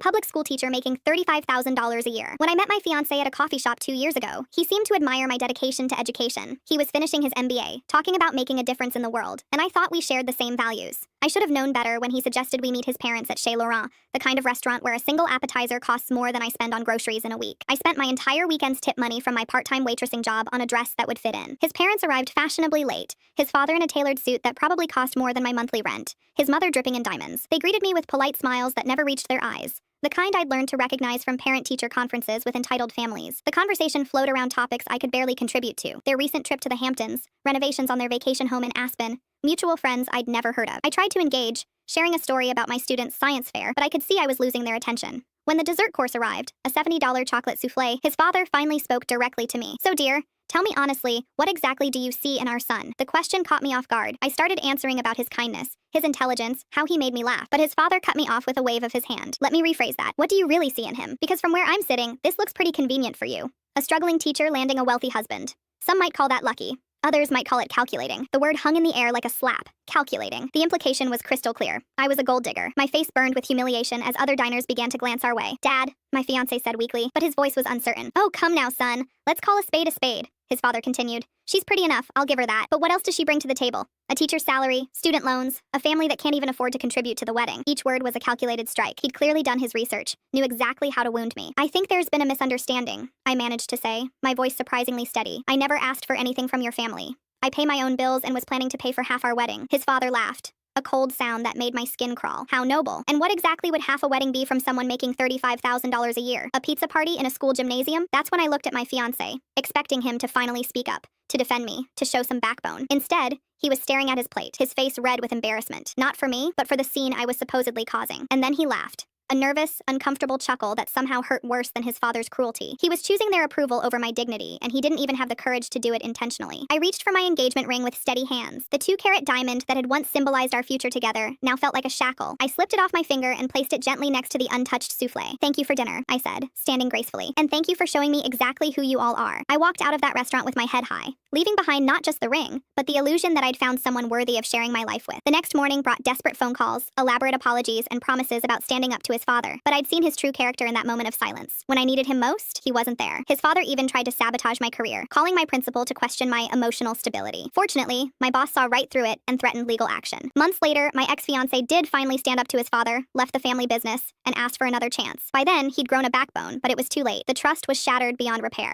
public school teacher making $35,000 a year. When I met my fiance at a coffee shop 2 years ago, he seemed to admire my dedication to education. He was finishing his MBA, talking about making a difference in the world, and I thought we shared the same values. I should have known better when he suggested we meet his parents at Chez Laurent, the kind of restaurant where a single appetizer costs more than I spend on groceries in a week. I spent my entire weekend's tip money from my part-time waitressing job on a dress that would fit in. His parents arrived fashionably late, his father in a tailored suit that probably cost more than my monthly rent, his mother dripping in diamonds. They greeted me with polite smiles that never reached their eyes, the kind I'd learned to recognize from parent-teacher conferences with entitled families. The conversation flowed around topics I could barely contribute to: their recent trip to the Hamptons, renovations on their vacation home in Aspen, mutual friends I'd never heard of. I tried to engage, sharing a story about my students' science fair, but I could see I was losing their attention. When the dessert course arrived, a $70 chocolate souffle, his father finally spoke directly to me. "So dear, tell me honestly, what exactly do you see in our son?" The question caught me off guard. I started answering about his kindness, his intelligence, how he made me laugh, but his father cut me off with a wave of his hand. "Let me rephrase that. What do you really see in him? Because from where I'm sitting, this looks pretty convenient for you. A struggling teacher landing a wealthy husband. Some might call that lucky. Others might call it calculating." The word hung in the air like a slap. Calculating. The implication was crystal clear. I was a gold digger. My face burned with humiliation as other diners began to glance our way. "Dad," my fiance said weakly, but his voice was uncertain. "Oh, come now, son. Let's call a spade a spade," his father continued. "She's pretty enough, I'll give her that. But what else does she bring to the table? A teacher's salary, student loans, a family that can't even afford to contribute to the wedding." Each word was a calculated strike. He'd clearly done his research, knew exactly how to wound me. "I think there's been a misunderstanding," I managed to say, my voice surprisingly steady. "I never asked for anything from your family. I pay my own bills and was planning to pay for half our wedding." His father laughed, a cold sound that made my skin crawl. "How noble. And what exactly would half a wedding be from someone making $35,000 a year? A pizza party in a school gymnasium?" That's when I looked at my fiance, expecting him to finally speak up, to defend me, to show some backbone. Instead, he was staring at his plate, his face red with embarrassment. Not for me, but for the scene I was supposedly causing. And then he laughed. A nervous, uncomfortable chuckle that somehow hurt worse than his father's cruelty. He was choosing their approval over my dignity, and he didn't even have the courage to do it intentionally. I reached for my engagement ring with steady hands. The 2-carat diamond that had once symbolized our future together now felt like a shackle. I slipped it off my finger and placed it gently next to the untouched souffle. "Thank you for dinner," I said, standing gracefully. "And thank you for showing me exactly who you all are." I walked out of that restaurant with my head high, leaving behind not just the ring, but the illusion that I'd found someone worthy of sharing my life with. The next morning brought desperate phone calls, elaborate apologies, and promises about standing up to his father. But I'd seen his true character in that moment of silence. When I needed him most, he wasn't there. His father even tried to sabotage my career, calling my principal to question my emotional stability. Fortunately, my boss saw right through it and threatened legal action. Months later, my ex-fiancé did finally stand up to his father, left the family business, and asked for another chance. By then, he'd grown a backbone, but it was too late. The trust was shattered beyond repair.